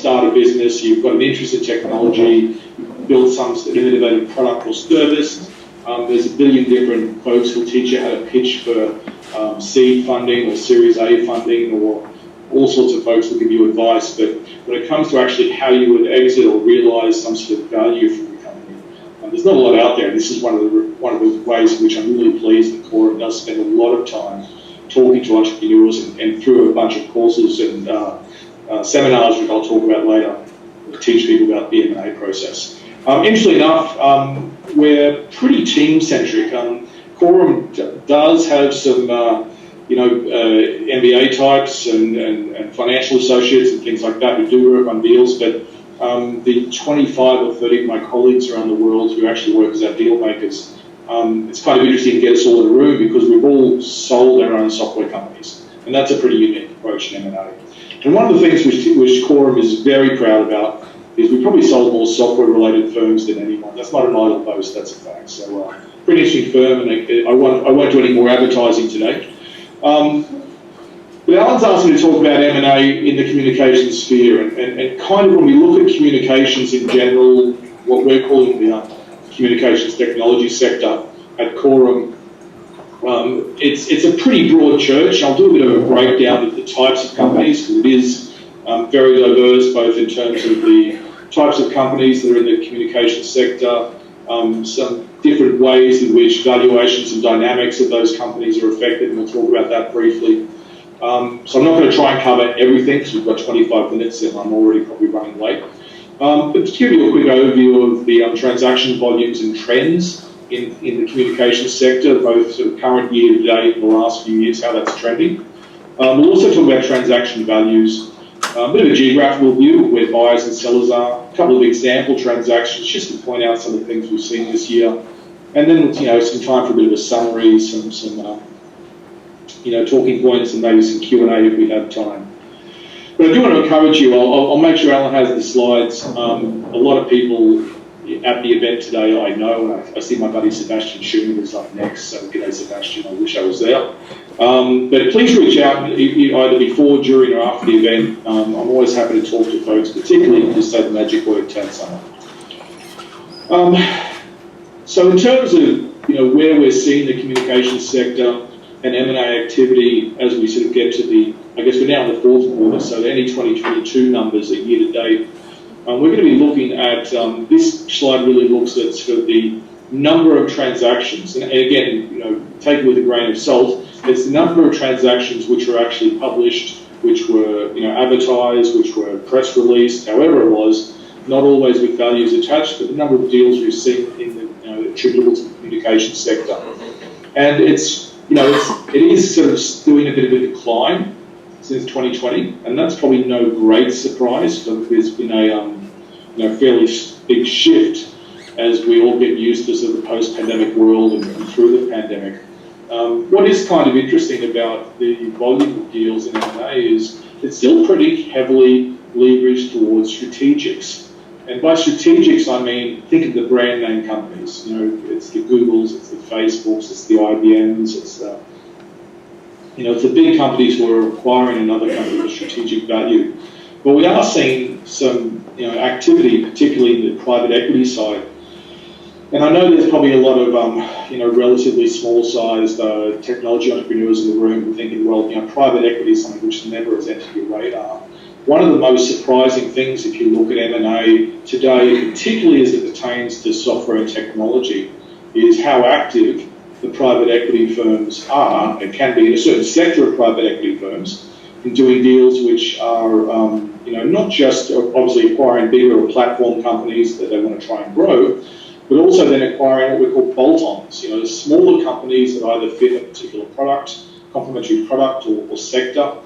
start a business, you've got an interest in technology, you've built some innovative product or service. There's a billion different folks who'll teach you how to pitch for seed funding or Series A funding, or all sorts of folks will give you advice. But when it comes to actually how you would exit or realize some sort of value from the company, there's not a lot out there. This is one of the ways in which I'm really pleased that Corum does spend a lot of time talking to entrepreneurs and through a bunch of courses and seminars, which I'll talk about later, to teach people about the M&A process. Interestingly enough, we're pretty team-centric. Corum does have some, MBA types and financial associates and things like that who do work on deals, but the 25 or 30 of my colleagues around the world who actually work as our deal makers, it's kind of interesting to get us all in a room because we've all sold our own software companies, and that's a pretty unique approach in M&A. And one of the things which Corum is very proud about is we probably sold more software-related firms than anyone. That's not an idle boast, that's a fact. So, pretty interesting firm, and I won't do any more advertising today. But Alan's asked me to talk about M&A in the communications sphere, and kind of when we look at communications in general, what we're calling the communications technology sector at Corum, it's a pretty broad church. I'll do a bit of a breakdown of the types of companies, because it is very diverse, both in terms of the types of companies that are in the communications sector, some different ways in which valuations and dynamics of those companies are affected, and we'll talk about that briefly. So I'm not going to try and cover everything, because we've got 25 minutes and I'm already probably running late. But to give you a quick overview of the transaction volumes and trends in the communications sector, both sort of current year to date and the last few years, how that's trending. We'll also talk about transaction values, a bit of a geographical view of where buyers and sellers are, a couple of example transactions just to point out some of the things we've seen this year, and then some time for a bit of a summary, some talking points, and maybe some Q&A if we have time. But I do want to encourage you, I'll make sure Alan has the slides. A lot of people at the event today I know, and I see my buddy Sebastian Schumann is up next, so g'day Sebastian, I wish I was there. But please reach out either before, during, or after the event. I'm always happy to talk to folks, particularly if you just say the magic word TADSummit. So in terms of where we're seeing the communications sector and M&A activity as we sort of get to I guess we're now in the fourth quarter, so any 2022 numbers at year to date, we're going to be looking at, this slide really looks at sort of the number of transactions, and again, take it with a grain of salt, it's the number of transactions which are actually published, which were advertised, which were press released, however it was, not always with values attached, but the number of deals we've seen in the attributable to the communications sector. And it is sort of doing a bit of a decline since 2020, and that's probably no great surprise. So there's been a fairly big shift as we all get used to sort of the post-pandemic world and through the pandemic. What is kind of interesting about the volume of deals in M&A is it's still pretty heavily leveraged towards strategics. And by strategics, I mean, think of the brand name companies. It's the Googles, it's the Facebooks, it's the IBMs, it's the big companies who are acquiring another company with strategic value. But we are seeing some activity, particularly in the private equity side. And I know there's probably a lot of relatively small-sized technology entrepreneurs in the room who are thinking, well, private equity is something which never has entered your radar. One of the most surprising things, if you look at M&A today, particularly as it pertains to software and technology, is how active the private equity firms are, and can be in a certain sector of private equity firms, in doing deals which are, not just obviously acquiring bigger or platform companies that they want to try and grow, but also then acquiring what we call bolt-ons, smaller companies that either fit a particular product, complementary product or sector,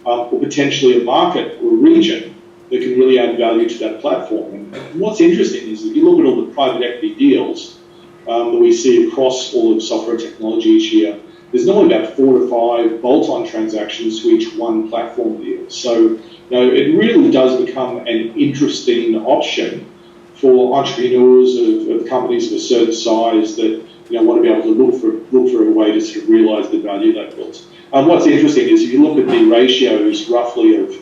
or potentially a market or a region that can really add value to that platform. And what's interesting is if you look at all the private equity deals that we see across all of software and technology each year, there's normally about 4 to 5 bolt-on transactions to each one platform deal. So it really does become an interesting option for entrepreneurs of companies of a certain size that want to be able to look for a way to sort of realise the value they've built. What's interesting is if you look at the ratios roughly of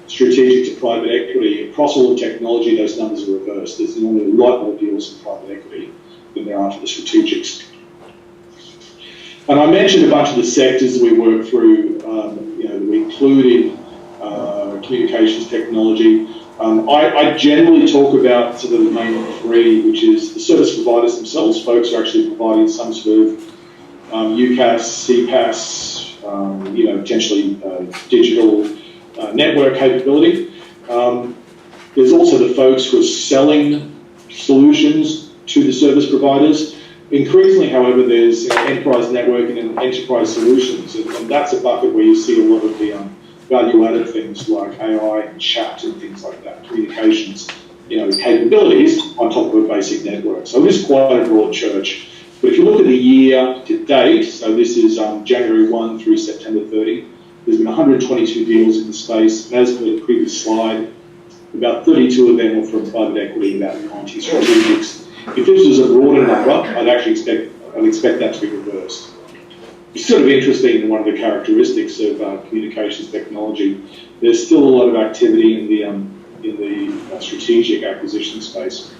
strategic to private equity, across all the technology, those numbers are reversed. There's normally a lot more deals in private equity than there are for the strategics. And I mentioned a bunch of the sectors we work through, that we include in communications technology. I generally talk about sort of the main three, which is the service providers themselves. Folks are actually providing some sort of UCaaS, CPaaS, potentially digital network capability. There's also the folks who are selling solutions to the service providers. Increasingly, however, there's enterprise networking and enterprise solutions, and that's a bucket where you see a lot of the value-added things like AI and chat and things like that, communications, capabilities on top of a basic network. So it is quite a broad church. But if you look at the year to date, so this is January 1 through September 30, there's been 122 deals in the space. And as per the previous slide, about 32 of them were from private equity, about 90 strategics. If this was a broader number, I'd expect that to be reversed. It's sort of interesting in one of the characteristics of communications technology. There's still a lot of activity in the strategic acquisition space.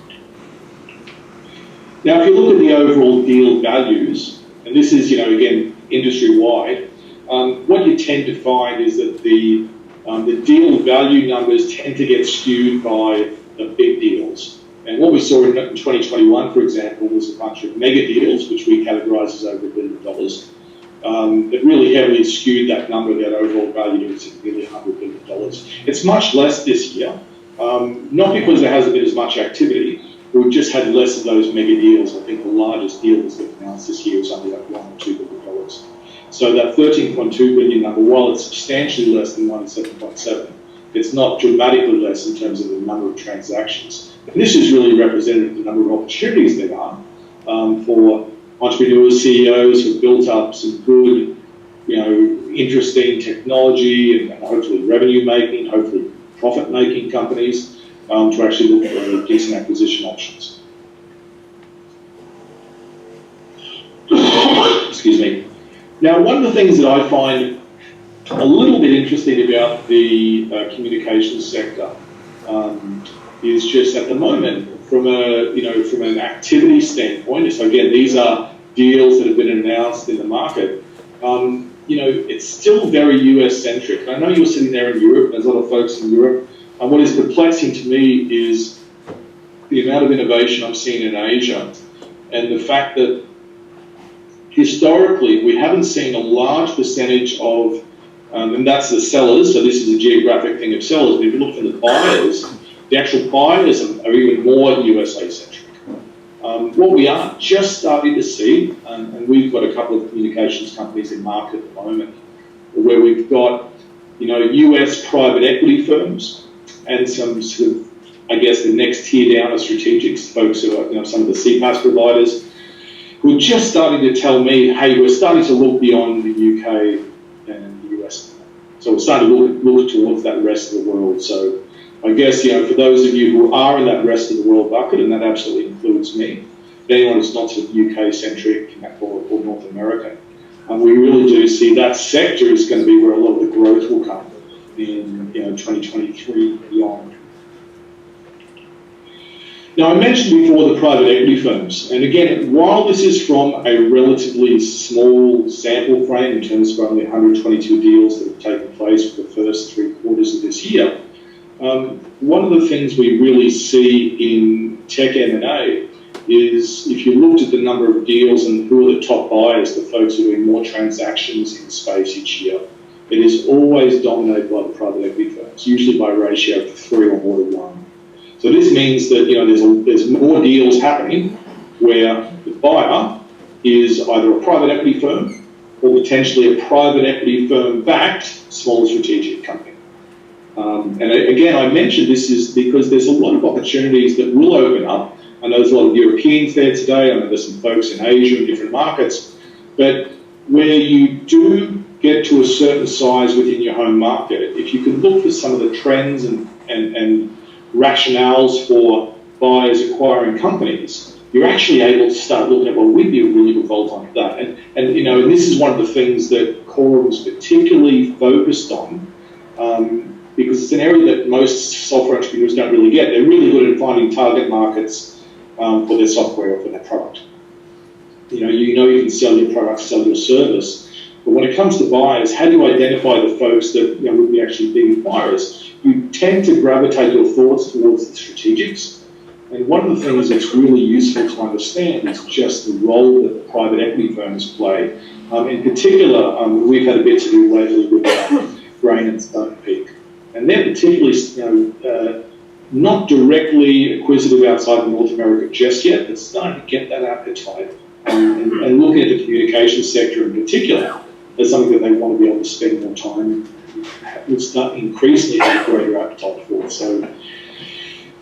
Now, if you look at the overall deal values, and this is, again, industry-wide, what you tend to find is that the deal value numbers tend to get skewed by the big deals. And what we saw in 2021, for example, was a bunch of mega deals, which we categorise as over $1 billion. It really heavily skewed that number, that overall value to nearly $100 billion. It's much less this year, not because there hasn't been as much activity. We've just had less of those mega deals. I think the largest deal that's been announced this year was only like $1 or $2 billion. So that 13.2 billion number, while it's substantially less than 7.7, it's not dramatically less in terms of the number of transactions. And this is really representative of the number of opportunities there are for entrepreneurs, CEOs who've built up some good, interesting technology and hopefully revenue-making, hopefully profit-making companies to actually look for decent acquisition options. Excuse me. Now, one of the things that I find a little bit interesting about the communications sector is just at the moment, from an activity standpoint. So again, these are deals that have been announced in the market. It's still very US-centric. I know you're sitting there in Europe. There's a lot of folks in Europe. And what is perplexing to me is the amount of innovation I'm seeing in Asia, and the fact that historically we haven't seen a large percentage of, and that's the sellers. So this is a geographic thing of sellers. But if you look for the buyers, the actual buyers are even more USA-centric. What we are just starting to see, and we've got a couple of communications companies in market at the moment, where we've got, US private equity firms and some sort of, I guess, the next tier down of strategics, folks who are, some of the CPaaS providers, who are just starting to tell me, hey, we're starting to look beyond the UK and the US. So we're starting to look towards that rest of the world. So I guess, for those of you who are in that rest of the world bucket, and that absolutely includes me, anyone who's not sort of UK-centric or North American, we really do see that sector is going to be where a lot of the growth will come in 2023 and beyond. Now, I mentioned before the private equity firms, and again, while this is from a relatively small sample frame in terms of only 122 deals that have taken place for the first 3 quarters of this year, one of the things we really see in tech M&A is if you looked at the number of deals and who are the top buyers, the folks who are doing more transactions in the space each year, it is always dominated by the private equity firms, usually by a ratio of 3 or more to 1. So this means that there's more deals happening where the buyer is either a private equity firm or potentially a private equity firm-backed small strategic company. And again, I mentioned this is because there's a lot of opportunities that will open up. I know there's a lot of Europeans there today. I know there's some folks in Asia and different markets. But where you do get to a certain size within your home market, if you can look for some of the trends and rationales for buyers acquiring companies, you're actually able to start looking at, well, we'd be a really good bolt-on to that. And this is one of the things that Corum is particularly focused on because it's an area that most software entrepreneurs don't really get. They're really good at finding target markets for their software or for their product. You can sell your product, sell your service, but when it comes to buyers, how do you identify the folks that would be actually big buyers? You tend to gravitate your thoughts towards the strategics. And one of the things that's really useful to understand is just the role that the private equity firms play. In particular, we've had a bit to do lately with Grain and Stonepeak. And they're particularly, not directly acquisitive outside of North America just yet, but starting to get that appetite. And looking at the communications sector in particular as something that they want to be able to spend more time will start increasingly have a greater appetite for. So,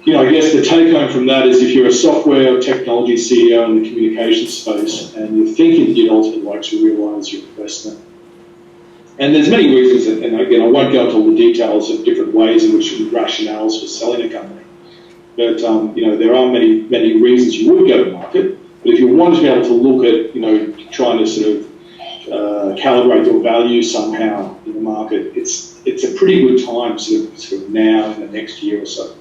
I guess the take home from that is if you're a software or technology CEO in the communications space and you're thinking you'd ultimately like to realise your investment, and there's many reasons, and again, I won't go into all the details of different ways in which rationales for selling a company, but there are many reasons you would go to market. But if you want to be able to look at, trying to sort of calibrate your value somehow in the market, it's a pretty good time sort of now in the next year or so.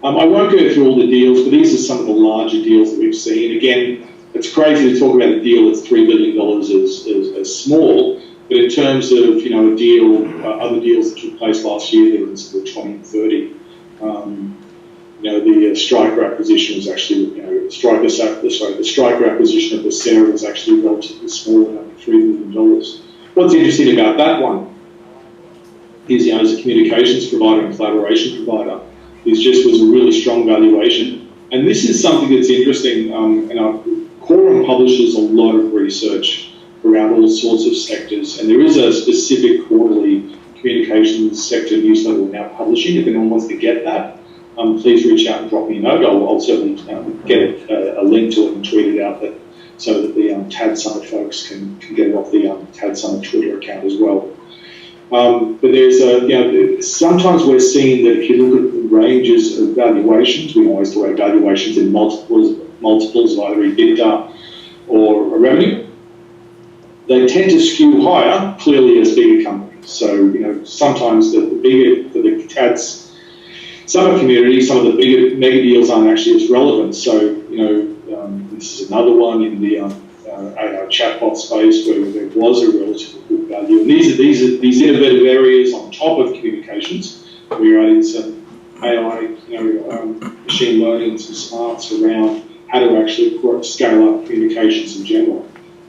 I won't go through all the deals, but these are some of the larger deals that we've seen. Again, it's crazy to talk about a deal that's $3 billion as small, but in terms of a deal, other deals that took place last year, they were in sort of 20 and 30. The Striker acquisition was actually, the Striker acquisition of Becerra was actually relatively small, at $3 million. What's interesting about that one is, as a communications provider and collaboration provider, was a really strong valuation. And this is something that's interesting, Corum publishes a lot of research around all sorts of sectors, and there is a specific quarterly communications sector newsletter we're now publishing. If anyone wants to get that, please reach out and drop me a note. I'll certainly get a link to it and tweet it out so that the TADSummit folks can get it off the TADSummit Twitter account as well. But there's sometimes we're seeing that if you look at the ranges of valuations, we always talk about valuations in multiples of either EBITDA or revenue, they tend to skew higher, clearly, as bigger companies. So, sometimes the TADSummit community, some of the bigger mega deals aren't actually as relevant. So, this is another one in the AI chatbot space where there was a relatively good value. And these innovative areas on top of communications. We're adding some AI, machine learning, some smarts around how to actually scale up communications in general.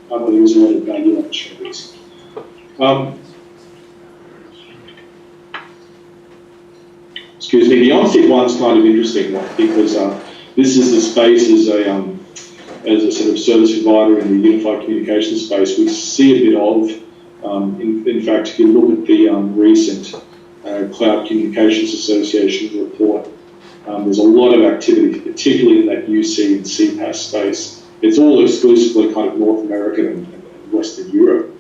There is a lot of value opportunities. Excuse me, the on-stick one's kind of interesting because this is the space as a sort of service provider in the unified communication space we see a bit of. In fact, if you look at the recent Cloud Communications Association report, there's a lot of activity, particularly in that UC and CPaaS space. It's all exclusively kind of North American and Western Europe.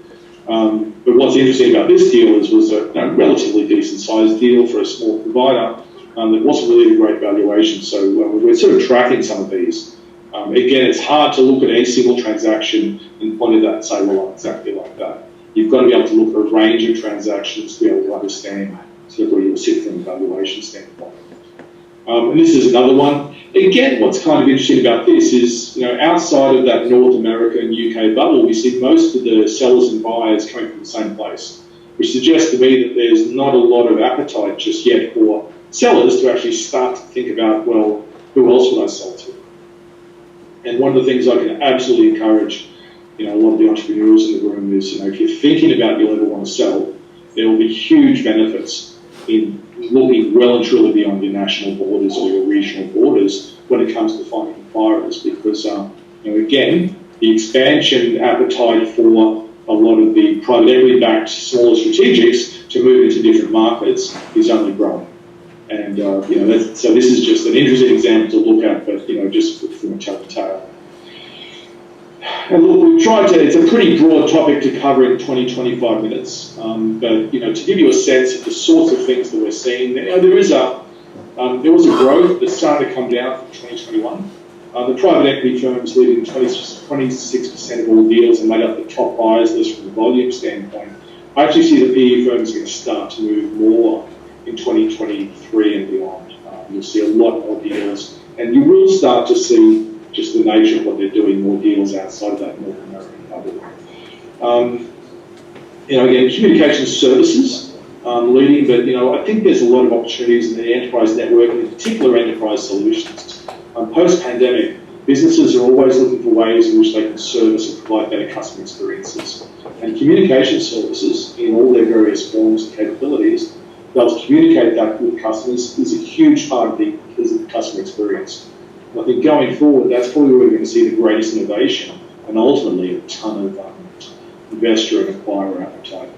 But what's interesting about this deal was a relatively decent-sized deal for a small provider that wasn't really a great valuation. So we're sort of tracking some of these. Again, it's hard to look at a single transaction and point at that and say, well, exactly like that. You've got to be able to look at a range of transactions to be able to understand sort of where you'll sit from a valuation standpoint. And this is another one. Again, what's kind of interesting about this is, outside of that North America and UK bubble, we see most of the sellers and buyers coming from the same place, which suggests to me that there's not a lot of appetite just yet for sellers to actually start to think about, well, who else would I sell to? And one of the things I can absolutely encourage, a lot of the entrepreneurs in the room is, if you're thinking about you'll ever want to sell, there will be huge benefits in looking well and truly beyond your national borders or your regional borders when it comes to finding acquirers, because again, the expansion appetite for a lot of the private equity-backed smaller strategics to move into different markets is only growing. And so this is just an interesting example to look at, but just from a telltale. And look, we've tried to, it's a pretty broad topic to cover in 20-25 minutes, but to give you a sense of the sorts of things that we're seeing, there was a growth that's starting to come down from 2021. The private equity firms leading 26% of all deals and made up the top buyers list from a volume standpoint. I actually see the PE firms going to start to move more in 2023 and beyond. You'll see a lot more deals, and you will start to see just the nature of what they're doing, more deals outside of that North American bubble. Again, communication services leading, but I think there's a lot of opportunities in the enterprise network, and in particular enterprise solutions. Post-pandemic, businesses are always looking for ways in which they can service and provide better customer experiences. And communication services, in all their various forms and capabilities, they'll communicate that with customers is a huge part of the customer experience. And I think going forward, that's probably where we're going to see the greatest innovation and ultimately a ton of investor and acquirer appetite.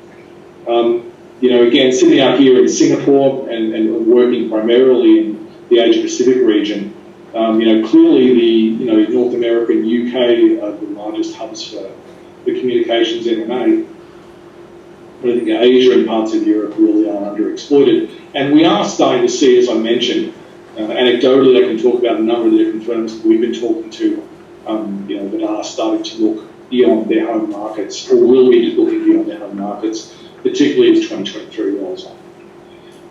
Again, sitting out here in Singapore and working primarily in the Asia-Pacific region, clearly the North America and UK are the largest hubs for the communications M&A. But I think Asia and parts of Europe really are underexploited. And we are starting to see, as I mentioned, anecdotally, I can talk about a number of the different firms that we've been talking to, that are starting to look beyond their home markets, or will be looking beyond their home markets, particularly as 2023 rolls on.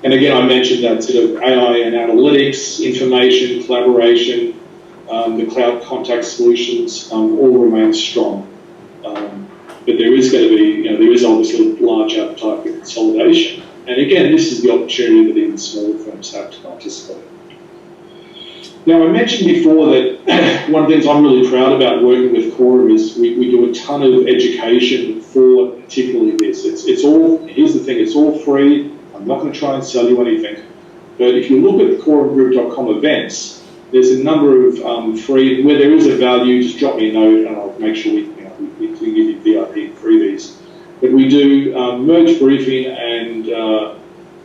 And again, I mentioned that sort of AI and analytics, information, collaboration, the cloud contact solutions all remain strong. But there is going to be, there is obviously a large appetite for consolidation. And again, this is the opportunity that even smaller firms have to participate. Now, I mentioned before that one of the things I'm really proud about working with Corum is we do a ton of education for particularly this. It's all, here's the thing, it's all free. I'm not going to try and sell you anything. But if you look at the corumgroup.com events, there's a number of free, where there is a value, just drop me a note and I'll make sure we can give you VIP freebies. But we do merge briefing and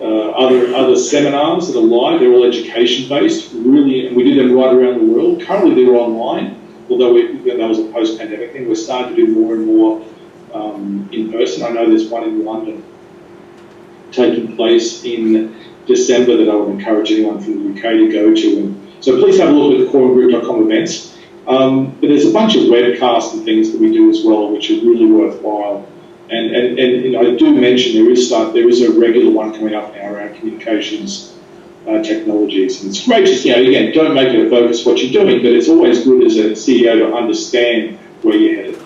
other seminars that are live. They're all education-based, really, and we do them right around the world. Currently, they're online, although that was a post-pandemic thing. We're starting to do more and more in person. I know there's one in London taking place in December that I would encourage anyone from the UK to go to. And so please have a look at the corumgroup.com events. But there's a bunch of webcasts and things that we do as well, which are really worthwhile. And I do mention there is a regular one coming up now around communications technologies. And it's great to, again, don't make it a focus what you're doing, but it's always good as a CEO to understand where you're headed.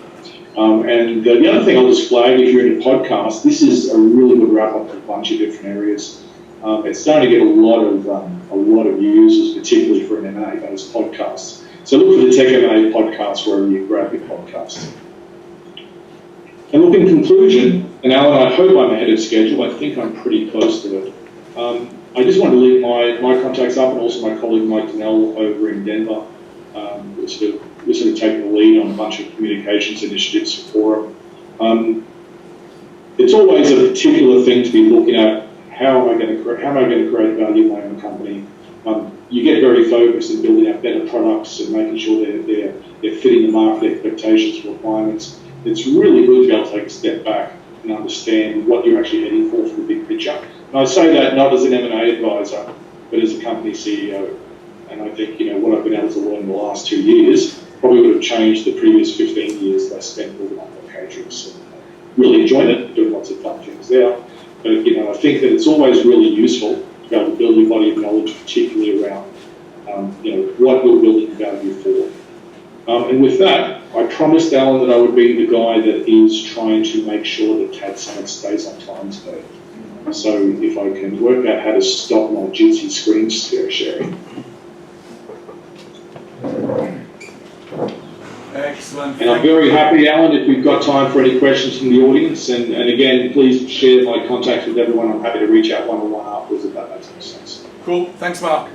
And the other thing I'll just flag, if you're in a podcast, this is a really good wrap up of a bunch of different areas. It's starting to get a lot of users, particularly for an M&A-based podcast. So look for the Tech M&A podcast wherever you grab your podcast. And look, in conclusion, and Alan, I hope I'm ahead of schedule. I think I'm pretty close to it. I just want to leave my contacts up, and also my colleague Mike Donnell over in Denver. We're sort of taking the lead on a bunch of communications initiatives for Corum. It's always a particular thing to be looking at. How am I going to create value in my own company? You get very focused in building out better products and making sure they're fitting the market expectations and requirements. It's really good to be able to take a step back and understand what you're actually heading for the big picture. And I say that not as an M&A advisor, but as a company CEO. And I think what I've been able to learn in the last 2 years probably would have changed the previous 15 years that I spent building up Locatrix. Really enjoyed it, doing lots of fun things there. But I think that it's always really useful to be able to build a body of knowledge, particularly around what we're building value for. And with that, I promised Alan that I would be the guy that is trying to make sure that TADSummit stays on time today. So if I can work out how to stop my Jitsi screen sharing. Excellent. And I'm very happy, Alan, if we've got time for any questions from the audience. And again, please share my contacts with everyone. I'm happy to reach out one-on-one afterwards if that makes any sense. Cool. Thanks, Mark.